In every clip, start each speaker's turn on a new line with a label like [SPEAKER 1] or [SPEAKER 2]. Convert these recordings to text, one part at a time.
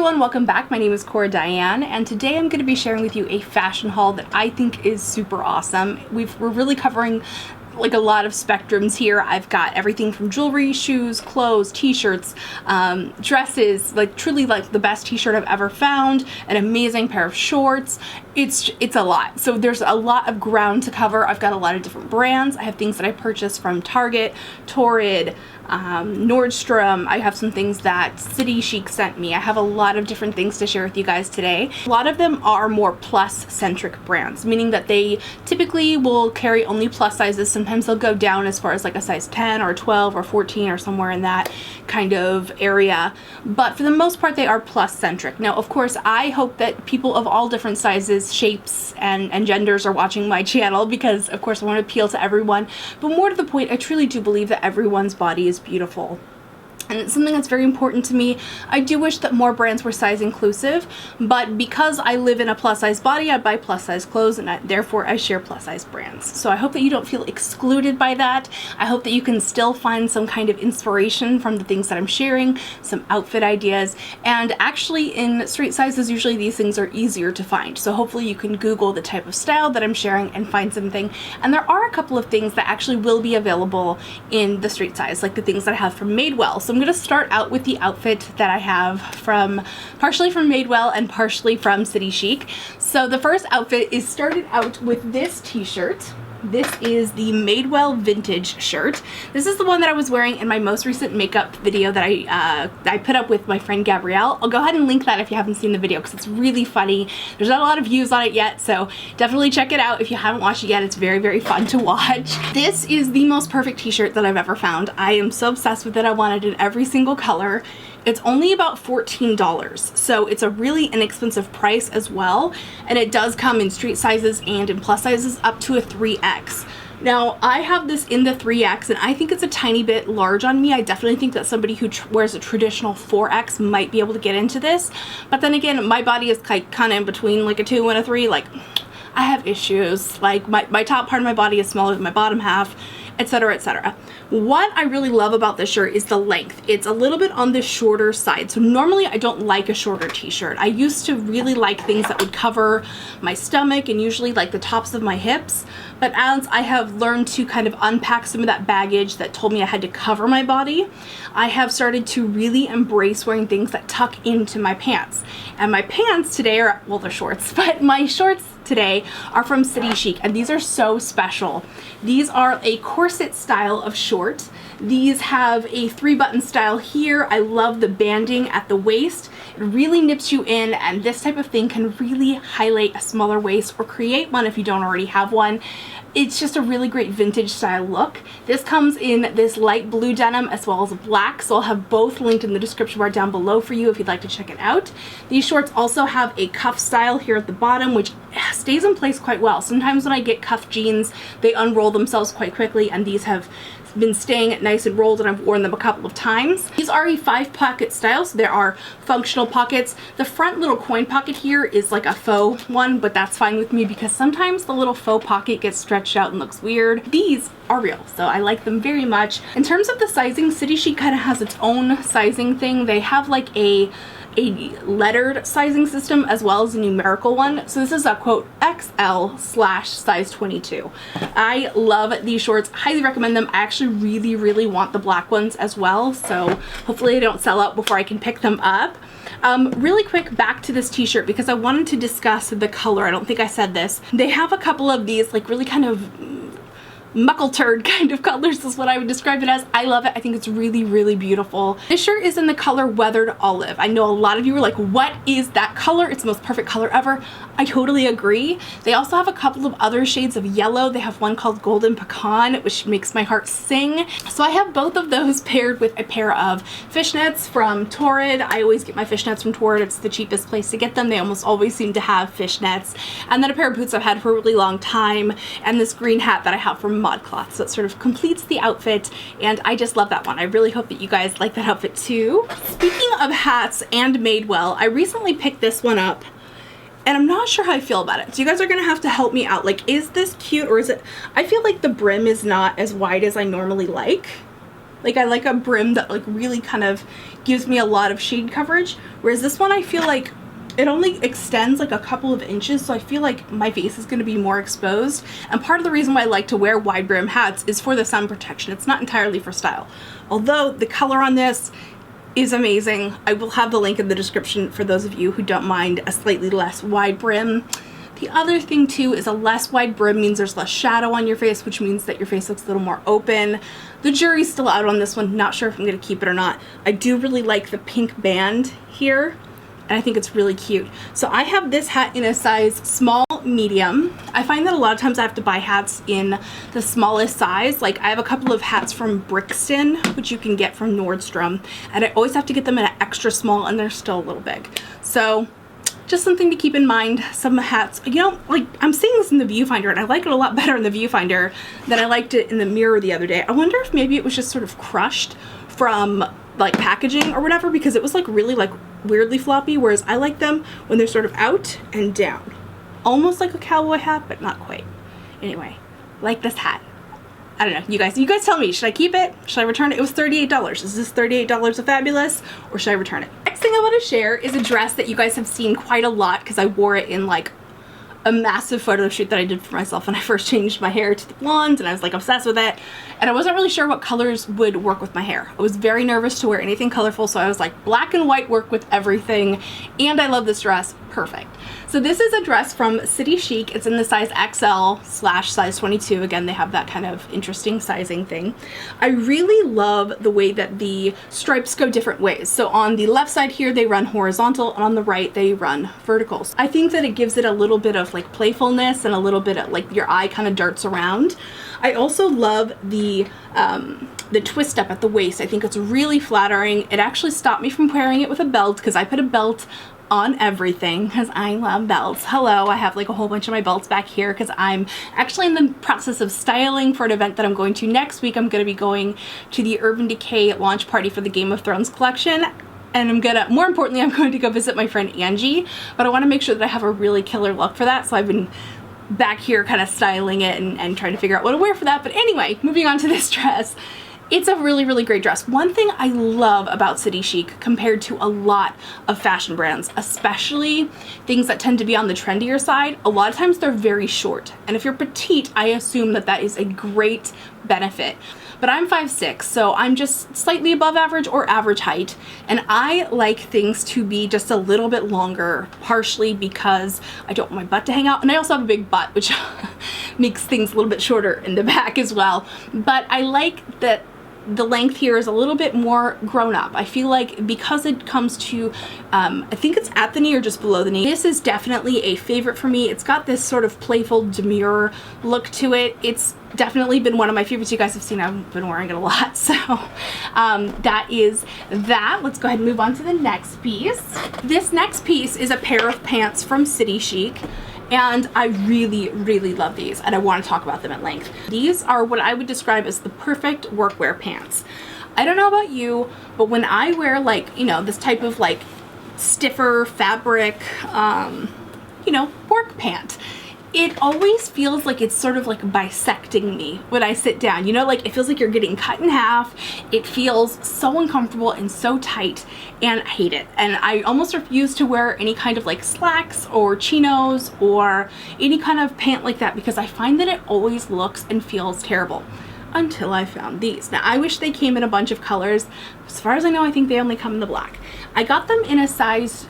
[SPEAKER 1] everyone, welcome back. My name is Cora Diane, and today I'm going to be sharing with you a fashion haul that I think is super awesome. We're really covering like a lot of spectrums here. I've got everything from jewelry, shoes, clothes, t-shirts, dresses, like truly like the best t-shirt I've ever found, an amazing pair of shorts. It's a lot. So there's a lot of ground to cover. I've got a lot of different brands. I have things that I purchased from Target, Torrid, Nordstrom. I have some things that Chic sent me. I have a lot of different things to share with you guys today. A lot of them are more plus-centric brands, meaning that they typically will carry only plus sizes. Sometimes they'll go down as far as like a size 10 or 12 or 14 or somewhere in that kind of area. But for the most part, they are plus-centric. Now, of course, I hope that people of all different sizes, shapes, and genders are watching my channel because, of course, I want to appeal to everyone. But more to the point, I truly do believe that everyone's body is beautiful. And it's something that's very important to me. I do wish that more brands were size inclusive, but because I live in a plus size body, I buy plus size clothes, and therefore I share plus size brands. So I hope that you don't feel excluded by that. I hope that you can still find some kind of inspiration from the things that I'm sharing, some outfit ideas, and actually in straight sizes, usually these things are easier to find. So hopefully you can Google the type of style that I'm sharing and find something. And there are a couple of things that actually will be available in the straight size, like the things that I have from Madewell. So I'm going to start out with the outfit that I have from partially from Madewell and partially from Chic. So the first outfit is started out with this t-shirt. This is the Madewell vintage shirt. This is the one that I was wearing in my most recent makeup video that I put up with my friend Gabrielle. I'll go ahead and link that if you haven't seen the video because it's really funny. There's not a lot of views on it yet, so definitely check it out if you haven't watched it yet. It's very, very fun to watch. This is the most perfect t-shirt that I've ever found. I am so obsessed with it. I want it in every single color. It's only about $14, so it's a really inexpensive price as well, and it does come in street sizes and in plus sizes up to a 3X. Now, I have this in the 3X, and I think it's a tiny bit large on me. I definitely think that somebody who wears a traditional 4X might be able to get into this, but then again, my body is kind of in between like a 2 and a 3. Like, I have issues. Like, my top part of my body is smaller than my bottom half, etc., etc. What I really love about this shirt is the length. It's a little bit on the shorter side. So normally I don't like a shorter t-shirt. I used to really like things that would cover my stomach and usually like the tops of my hips. But as I have learned to kind of unpack some of that baggage that told me I had to cover my body, I have started to really embrace wearing things that tuck into my pants. And my pants today are, well, they're shorts, but my shorts today are from Chic, and these are so special. These are a corset style of short. These have a 3-button style here. I love the banding at the waist. It really nips you in, and this type of thing can really highlight a smaller waist or create one if you don't already have one. It's just a really great vintage style look. This comes in this light blue denim as well as black, so I'll have both linked in the description bar down below for you if you'd like to check it out. These shorts also have a cuff style here at the bottom, which stays in place quite well. Sometimes when I get cuff jeans, they unroll themselves quite quickly, and these have been staying nice and rolled, and I've worn them a couple of times. These are a 5-pocket style, so there are functional pockets. The front little coin pocket here is like a faux one, but that's fine with me because sometimes the little faux pocket gets stretched out and looks weird. These are real, so I like them very much. In terms of the sizing, Chic kind of has its own sizing thing. They have like a lettered sizing system as well as a numerical one. So this is a quote XL/size 22. I love these shorts, highly recommend them. I actually really want the black ones as well, so hopefully they don't sell out before I can pick them up. Really quick, back to this t-shirt because I wanted to discuss the color. I don't think I said this. They have a couple of these like really kind of muckle turd kind of colors is what I would describe it as. I love it. I think it's really beautiful. This shirt is in the color Weathered Olive. I know a lot of you are like, what is that color? It's the most perfect color ever. I totally agree. They also have a couple of other shades of yellow. They have one called Golden Pecan, which makes my heart sing. So I have both of those paired with a pair of fishnets from Torrid. I always get my fishnets from Torrid. It's the cheapest place to get them. They almost always seem to have fishnets. And then a pair of boots I've had for a really long time, and this green hat that I have from ModCloth. So it sort of completes the outfit, and I just love that one. I really hope that you guys like that outfit too. Speaking of hats and Madewell, I recently picked this one up, and I'm not sure how I feel about it. So you guys are gonna have to help me out. Like, is this cute, or is it, I feel like the brim is not as wide as I normally like. Like I like a brim that like really kind of gives me a lot of shade coverage, whereas this one I feel like it only extends like a couple of inches, so I feel like my face is going to be more exposed. And part of the reason why I like to wear wide brim hats is for the sun protection. It's not entirely for style. Although the color on this is amazing. I will have the link in the description for those of you who don't mind a slightly less wide brim. The other thing too is a less wide brim means there's less shadow on your face, which means that your face looks a little more open. The jury's still out on this one. Not sure if I'm going to keep it or not. I do really like the pink band here, and I think it's really cute. So I have this hat in a size small, medium. I find that a lot of times I have to buy hats in the smallest size. Like I have a couple of hats from Brixton, which you can get from Nordstrom, and I always have to get them in an extra small, and they're still a little big. So just something to keep in mind. Some hats, you know, like I'm seeing this in the viewfinder and I like it a lot better in the viewfinder than I liked it in the mirror the other day. I wonder if maybe it was just sort of crushed from like packaging or whatever, because it was like really like weirdly floppy, whereas I like them when they're sort of out and down. Almost like a cowboy hat, but not quite. Anyway, like this hat. I don't know, you guys tell me, should I keep it? Should I return it? It was $38. Is this $38 a fabulous, or should I return it? Next thing I want to share is a dress that you guys have seen quite a lot because I wore it in like a massive photo shoot that I did for myself when I first changed my hair to the blonde, and I was like obsessed with it, and I wasn't really sure what colors would work with my hair. I was very nervous to wear anything colorful, so I was like, black and white work with everything, and I love this dress. Perfect. So this is a dress from City Chic. It's in the size XL/size 22. Again, they have that kind of interesting sizing thing. I really love the way that the stripes go different ways. So on the left side here, they run horizontal, and on the right, they run vertical. I think that it gives it a little bit of like playfulness and a little bit of like your eye kind of darts around. I also love the twist up at the waist. I think it's really flattering. It actually stopped me from wearing it with a belt because I put a belt on everything because I love belts. Hello, I have like a whole bunch of my belts back here because I'm actually in the process of styling for an event that I'm going to next week. I'm going to be going to the Urban Decay launch party for the Game of Thrones collection, and more importantly, I'm going to go visit my friend Angie, but I want to make sure that I have a really killer look for that, so I've been back here kind of styling it and trying to figure out what to wear for that. But anyway, moving on to this dress. It's a really, really great dress. One thing I love about City Chic compared to a lot of fashion brands, especially things that tend to be on the trendier side, a lot of times they're very short. And if you're petite, I assume that that is a great benefit. But I'm 5'6", so I'm just slightly above average or average height. And I like things to be just a little bit longer, partially because I don't want my butt to hang out. And I also have a big butt, which makes things a little bit shorter in the back as well. But I like that the length here is a little bit more grown up. I feel like because it comes to, I think it's at the knee or just below the knee. This is definitely a favorite for me. It's got this sort of playful, demure look to it. It's definitely been one of my favorites. You guys have seen I've been wearing it a lot. So that is that. Let's go ahead and move on to the next piece. This next piece is a pair of pants from City Chic. And I really, really love these, and I want to talk about them at length. These are what I would describe as the perfect workwear pants. I don't know about you, but when I wear like, you know, this type of like stiffer fabric, you know, work pant, it always feels like it's sort of like bisecting me when I sit down. You know, like it feels like you're getting cut in half. It feels so uncomfortable and so tight, and I hate it. And I almost refuse to wear any kind of like slacks or chinos or any kind of pant like that because I find that it always looks and feels terrible. Until I found these. Now I wish they came in a bunch of colors. As far as I know, I think they only come in the black. I got them in a size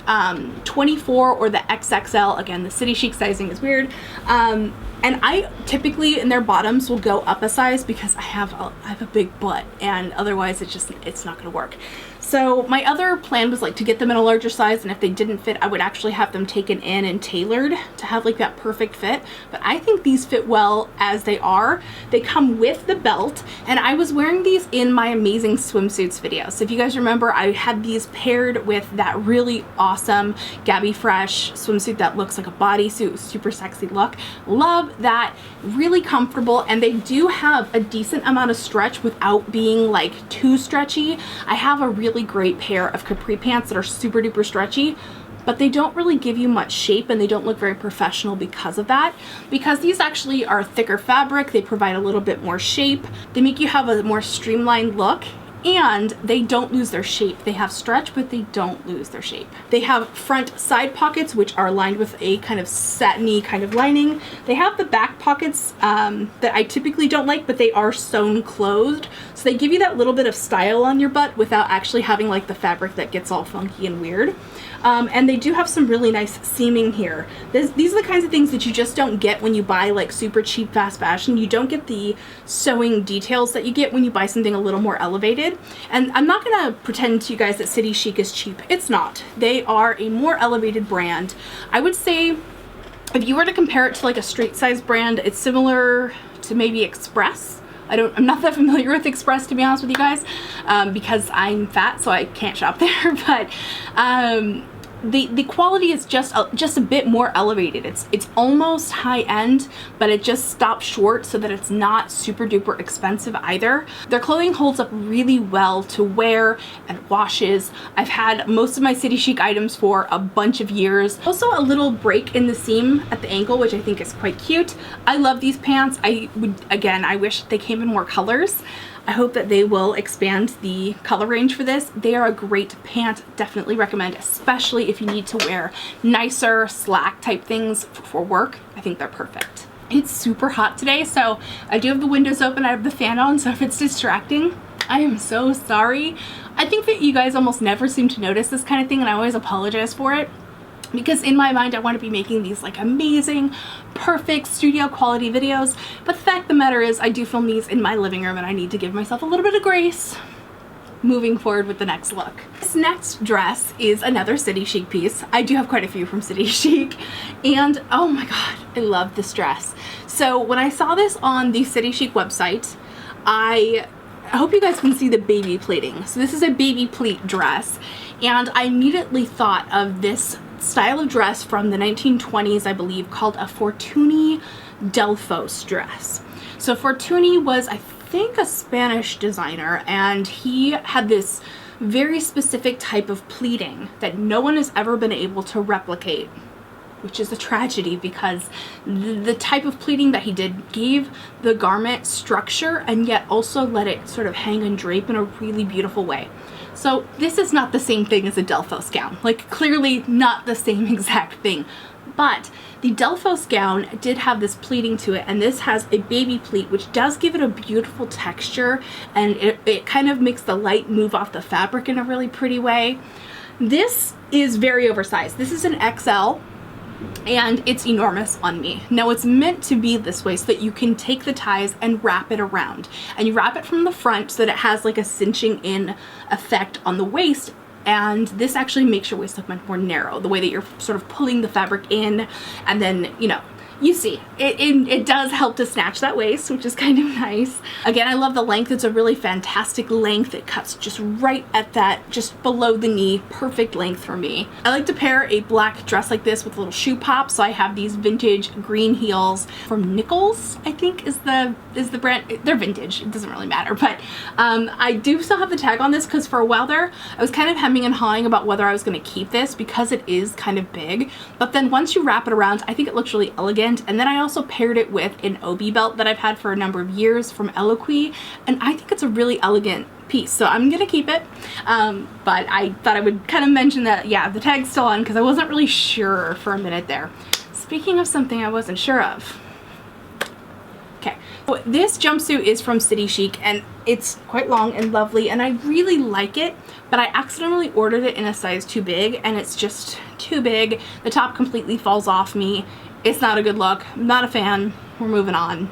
[SPEAKER 1] 24 or the XXL. Again, the City Chic sizing is weird. And I typically in their bottoms will go up a size because I have a big butt, and otherwise it's not gonna work. So my other plan was like to get them in a larger size, and if they didn't fit, I would actually have them taken in and tailored to have like that perfect fit. But I think these fit well as they are. They come with the belt, and I was wearing these in my amazing swimsuits video. So if you guys remember, I had these paired with that really awesome Gabby Fresh swimsuit that looks like a bodysuit, super sexy look. Love that, really comfortable, and they do have a decent amount of stretch without being like too stretchy. I have a really great pair of capri pants that are super duper stretchy, but they don't really give you much shape, and they don't look very professional because of that. Because these actually are thicker fabric, they provide a little bit more shape, they make you have a more streamlined look, and they don't lose their shape. They have stretch, but they don't lose their shape. They have front side pockets, which are lined with a kind of satiny kind of lining. They have the back pockets that I typically don't like, but they are sewn closed. So they give you that little bit of style on your butt without actually having like the fabric that gets all funky and weird. And they do have some really nice seaming here. These are the kinds of things that you just don't get when you buy like super cheap fast fashion. You don't get the sewing details that you get when you buy something a little more elevated. And I'm not gonna pretend to you guys that City Chic is cheap. It's not. They are a more elevated brand. I would say if you were to compare it to like a street size brand, it's similar to maybe Express. I'm not that familiar with Express, to be honest with you guys, because I'm fat, so I can't shop there. But the quality is just a bit more elevated. It's almost high end, but it just stops short so that it's not super duper expensive either. Their clothing holds up really well to wear and washes. I've had most of my City Chic items for a bunch of years. Also a little break in the seam at the ankle, which I think is quite cute. I love these pants. I wish they came in more colors. I hope that they will expand the color range for this. They are a great pant, definitely recommend, especially if you need to wear nicer slack type things for work. I think they're perfect. It's super hot today, so I do have the windows open, I have the fan on, so if it's distracting, I am so sorry. I think that you guys almost never seem to notice this kind of thing, and I always apologize for it. Because in my mind I want to be making these like amazing, perfect studio quality videos, but the fact of the matter is I do film these in my living room and I need to give myself a little bit of grace moving forward with the next look. This next dress is another City Chic piece. I do have quite a few from City Chic, and oh my god, I love this dress. So when I saw this on the City Chic website, I hope you guys can see the baby pleating. So this is a baby pleat dress, and I immediately thought of this style of dress from the 1920s, I believe, called a Fortuny Delphos dress. So Fortuny was, I think, a Spanish designer, and he had this very specific type of pleating that no one has ever been able to replicate, which is a tragedy because the type of pleating that he did gave the garment structure and yet also let it sort of hang and drape in a really beautiful way. So this is not the same thing as a Delphos gown, like clearly not the same exact thing, but the Delphos gown did have this pleating to it, and this has a baby pleat, which does give it a beautiful texture, and it kind of makes the light move off the fabric in a really pretty way. This is very oversized. This is an XL, and it's enormous on me. Now it's meant to be this way so that you can take the ties and wrap it around, and you wrap it from the front so that it has like a cinching in effect on the waist, and this actually makes your waist look much more narrow, the way that you're sort of pulling the fabric in, and then, you know, you see, it does help to snatch that waist, which is kind of nice. Again, I love the length. It's a really fantastic length. It cuts just right at that, just below the knee, perfect length for me. I like to pair a black dress like this with a little shoe pop, so I have these vintage green heels from Nickles, I think is the brand. They're vintage, it doesn't really matter, but I do still have the tag on this because for a while there, I was kind of hemming and hawing about whether I was going to keep this because it is kind of big, but then once you wrap it around, I think it looks really elegant. And then I also paired it with an obi belt that I've had for a number of years from Eloquii, and I think it's a really elegant piece, so I'm gonna keep it. But I thought I would kind of mention that, yeah, the tag's still on because I wasn't really sure for a minute there. Speaking of something I wasn't sure of. Okay, so this jumpsuit is from City Chic, and it's quite long and lovely, and I really like it, but I accidentally ordered it in a size too big, and it's just too big. The top completely falls off me. It's not a good look. I'm not a fan. We're moving on.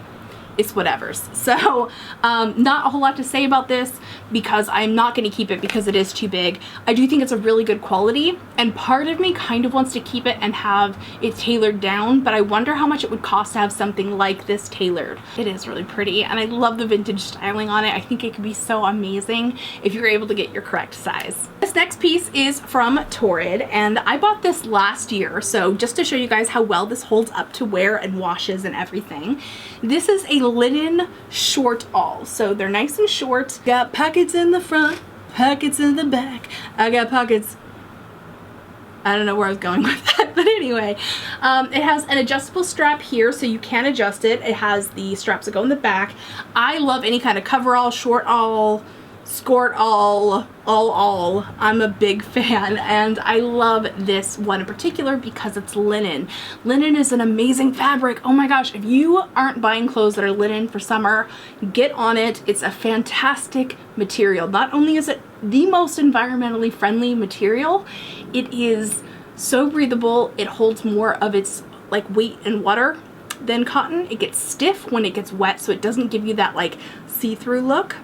[SPEAKER 1] It's whatevers. So not a whole lot to say about this because I'm not going to keep it because it is too big. I do think it's a really good quality, and part of me kind of wants to keep it and have it tailored down, but I wonder how much it would cost to have something like this tailored. It is really pretty, and I love the vintage styling on it. I think it could be so amazing if you're able to get your correct size. This next piece is from Torrid, and I bought this last year, so just to show you guys how well this holds up to wear and washes and everything. This is a linen short all, so they're nice and short. Got pockets in the front, pockets in the back. I got pockets. I don't know where I was going with that, but anyway, it has an adjustable strap here, so you can adjust it. It has the straps that go in the back. I love any kind of coverall, short all, scored all. I'm a big fan, and I love this one in particular because it's linen. Linen is an amazing fabric. Oh my gosh, if you aren't buying clothes that are linen for summer, get on it. It's a fantastic material. Not only is it the most environmentally friendly material, it is so breathable. It holds more of its like weight in water than cotton. It gets stiff when it gets wet, so it doesn't give you that like see-through look.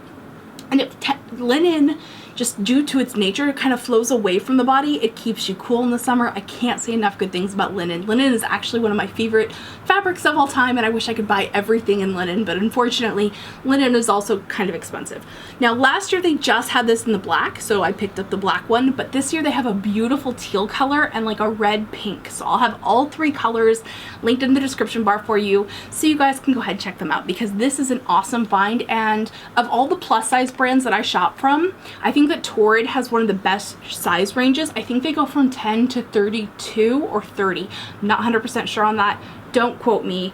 [SPEAKER 1] And linen, just due to its nature, it kind of flows away from the body. It keeps you cool in the summer. I can't say enough good things about linen. Linen is actually one of my favorite fabrics of all time, and I wish I could buy everything in linen, but unfortunately, linen is also kind of expensive. Now, last year they just had this in the black, so I picked up the black one, but this year they have a beautiful teal color and like a red pink. So I'll have all three colors linked in the description bar for you, so you guys can go ahead and check them out, because this is an awesome find. And of all the plus size brands that I shop from, I think that Torrid has one of the best size ranges. I think they go from 10 to 32 or 30. Not 100% sure on that. Don't quote me.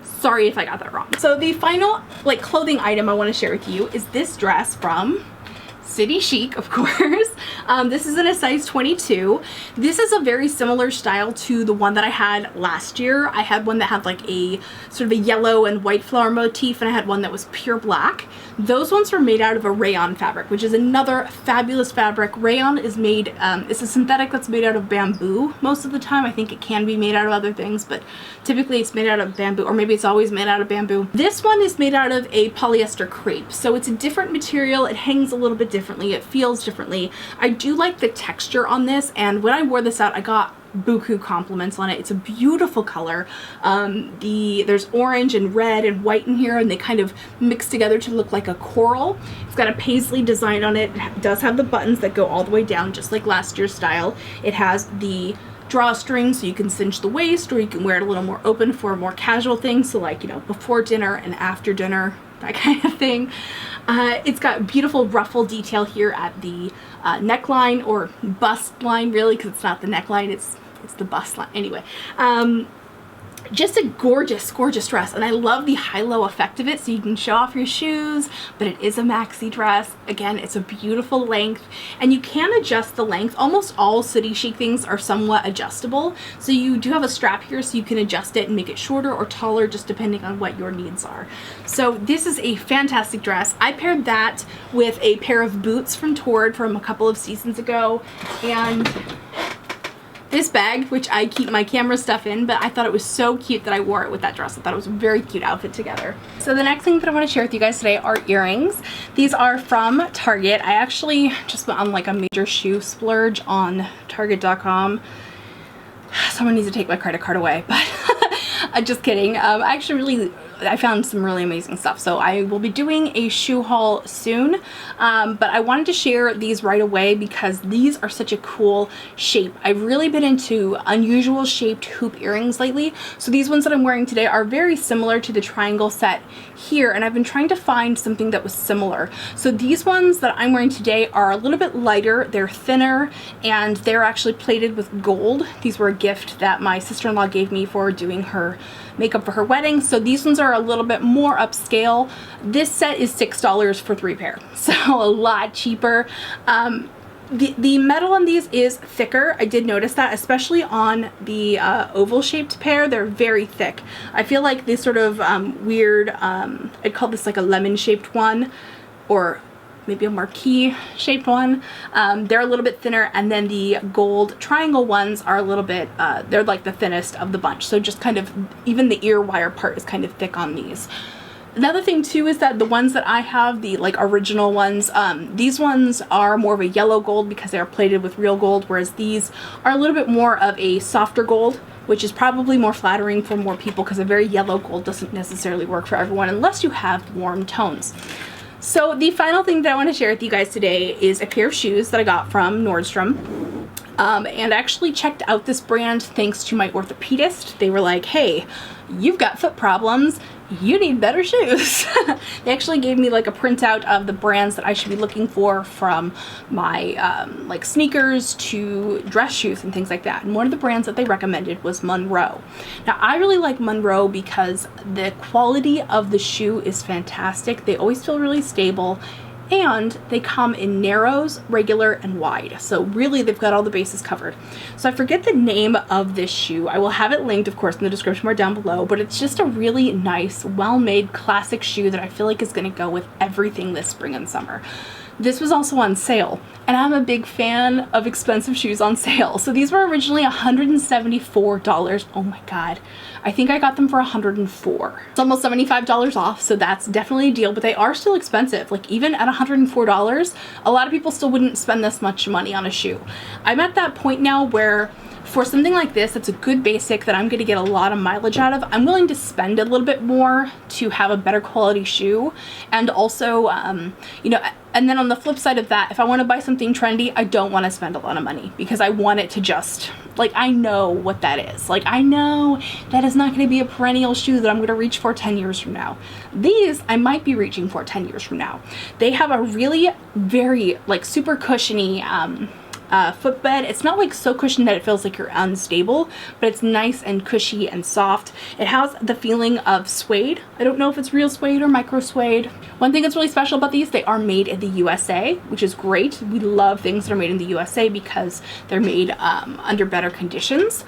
[SPEAKER 1] Sorry if I got that wrong. So the final like clothing item I want to share with you is this dress from Chic, of course. This is in a size 22. This is a very similar style to the one that I had last year. I had one that had like a sort of a yellow and white flower motif, and I had one that was pure black. Those ones were made out of a rayon fabric, which is another fabulous fabric. Rayon is made, it's a synthetic that's made out of bamboo most of the time. I think it can be made out of other things, but typically it's made out of bamboo, or maybe it's always made out of bamboo. This one is made out of a polyester crepe, so it's a different material. It hangs a little bit differently. It feels differently. I do like the texture on this, and when I wore this out, I got buku compliments on it. It's a beautiful color. There's orange and red and white in here, and they kind of mix together to look like a coral. It's got a paisley design on it. It does have the buttons that go all the way down, just like last year's style. It has the drawstring, so you can cinch the waist, or you can wear it a little more open for a more casual thing, so like, you know, before dinner and after dinner, that kind of thing. It's got beautiful ruffle detail here at the neckline, or bust line really, because it's not the neckline, it's the bust line. Anyway, just a gorgeous dress, and I love the high-low effect of it, so you can show off your shoes, but it is a maxi dress. Again, it's a beautiful length, and you can adjust the length. Almost all City Chic things are somewhat adjustable, so you do have a strap here, so you can adjust it and make it shorter or taller, just depending on what your needs are. So this is a fantastic dress. I paired that with a pair of boots from Torrid from a couple of seasons ago, and this bag, which I keep my camera stuff in, but I thought it was so cute that I wore it with that dress. I thought it was a very cute outfit together. So the next thing that I want to share with you guys today are earrings. These are from Target. I actually just went on like a major shoe splurge on Target.com. Someone needs to take my credit card away, but just kidding. I found some really amazing stuff, so I will be doing a shoe haul soon, but I wanted to share these right away because these are such a cool shape. I've really been into unusual shaped hoop earrings lately, so these ones that I'm wearing today are very similar to the triangle set here, and I've been trying to find something that was similar. So these ones that I'm wearing today are a little bit lighter, they're thinner, and they're actually plated with gold. These were a gift that my sister-in-law gave me for doing her makeup for her wedding, so these ones are a little bit more upscale. This set is $6 for 3 pair, so a lot cheaper. The metal on these is thicker. I did notice that, especially on the oval shaped pair. They're very thick. I feel like this sort of weird, I'd call this like a lemon shaped one, or maybe a marquee shaped one. They're a little bit thinner, and then the gold triangle ones are a little bit, they're like the thinnest of the bunch. So just kind of, even the ear wire part is kind of thick on these. Another thing too is that the ones that I have, the like original ones, these ones are more of a yellow gold because they are plated with real gold, whereas these are a little bit more of a softer gold, which is probably more flattering for more people because a very yellow gold doesn't necessarily work for everyone unless you have warm tones. So the final thing that I want to share with you guys today is a pair of shoes that I got from Nordstrom. And I actually checked out this brand thanks to my orthopedist. They were like, hey, you've got foot problems, you need better shoes. They actually gave me like a printout of the brands that I should be looking for, from my like sneakers to dress shoes and things like that. And one of the brands that they recommended was Monroe. Now I really like Monroe because the quality of the shoe is fantastic. They always feel really stable, and they come in narrows, regular, and wide. So really they've got all the bases covered. So I forget the name of this shoe. I will have it linked, of course, in the description bar down below, but it's just a really nice, well-made classic shoe that I feel like is going to go with everything this spring and summer. This was also on sale, and I'm a big fan of expensive shoes on sale. So these were originally $174. Oh my God. I think I got them for $104. It's almost $75 off, so that's definitely a deal, but they are still expensive. Like even at $104, a lot of people still wouldn't spend this much money on a shoe. I'm at that point now where for something like this, it's a good basic that I'm going to get a lot of mileage out of. I'm willing to spend a little bit more to have a better quality shoe. And also, you know, and then on the flip side of that, if I want to buy something trendy, I don't want to spend a lot of money because I want it to just, like, I know what that is. Like, I know that is not going to be a perennial shoe that I'm going to reach for 10 years from now. These, I might be reaching for 10 years from now. They have a really very, like, super cushiony, footbed. It's not like so cushioned that it feels like you're unstable, but it's nice and cushy and soft. It has the feeling of suede. I don't know if it's real suede or micro suede. One thing that's really special about these, they are made in the USA, which is great. We love things that are made in the USA because they're made under better conditions.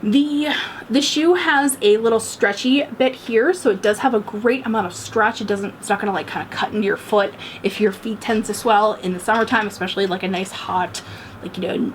[SPEAKER 1] The shoe has a little stretchy bit here, so it does have a great amount of stretch. It's not gonna like kind of cut into your foot if your feet tend to swell in the summertime, especially like a nice hot, like, you know,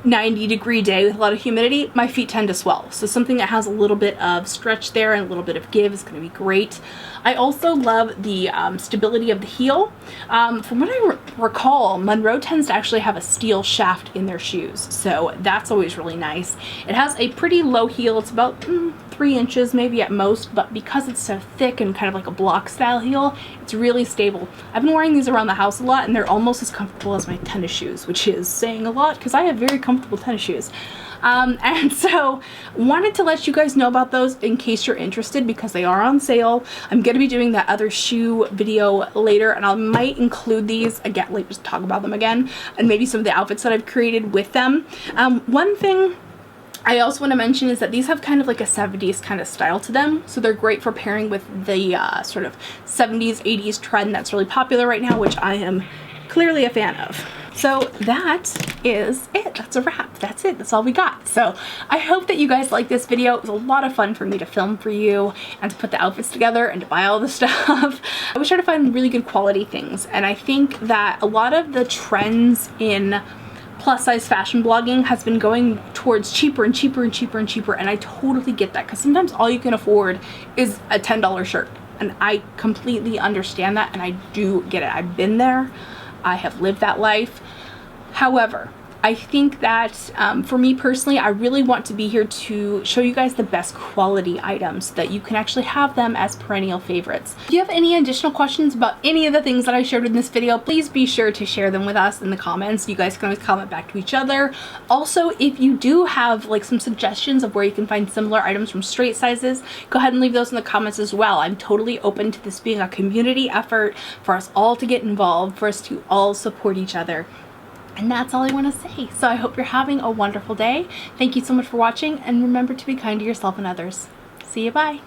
[SPEAKER 1] 90-degree day with a lot of humidity. My feet tend to swell, so something that has a little bit of stretch there and a little bit of give is going to be great. I also love the stability of the heel. From what I recall, Monroe tends to actually have a steel shaft in their shoes, so that's always really nice. It has a pretty low heel. It's about 3 inches maybe at most, but because it's so thick and kind of like a block style heel, it's really stable. I've been wearing these around the house a lot, and they're almost as comfortable as my tennis shoes, which is saying a lot because I have very comfortable tennis shoes. And so wanted to let you guys know about those in case you're interested because they are on sale. I'm going to be doing that other shoe video later, and I might include these again, like just talk about them again, and maybe some of the outfits that I've created with them. One thing I also want to mention is that these have kind of like a 70s kind of style to them, so they're great for pairing with the sort of 70s 80s trend that's really popular right now, which I am clearly a fan of. So that is it. That's a wrap. That's it. That's all we got. So I hope that you guys like this video. It was a lot of fun for me to film for you and to put the outfits together and to buy all the stuff. I was trying to find really good quality things, and I think that a lot of the trends in plus size fashion blogging has been going towards cheaper and cheaper and cheaper and cheaper, and I totally get that because sometimes all you can afford is a $10 shirt, and I completely understand that, and I do get it. I've been there. I have lived that life. However, I think that for me personally, I really want to be here to show you guys the best quality items so that you can actually have them as perennial favorites. If you have any additional questions about any of the things that I shared in this video, please be sure to share them with us in the comments. You guys can always comment back to each other. Also, if you do have like some suggestions of where you can find similar items from straight sizes, go ahead and leave those in the comments as well. I'm totally open to this being a community effort for us all to get involved, for us to all support each other. And that's all I want to say. So I hope you're having a wonderful day. Thank you so much for watching, and remember to be kind to yourself and others. See you, bye.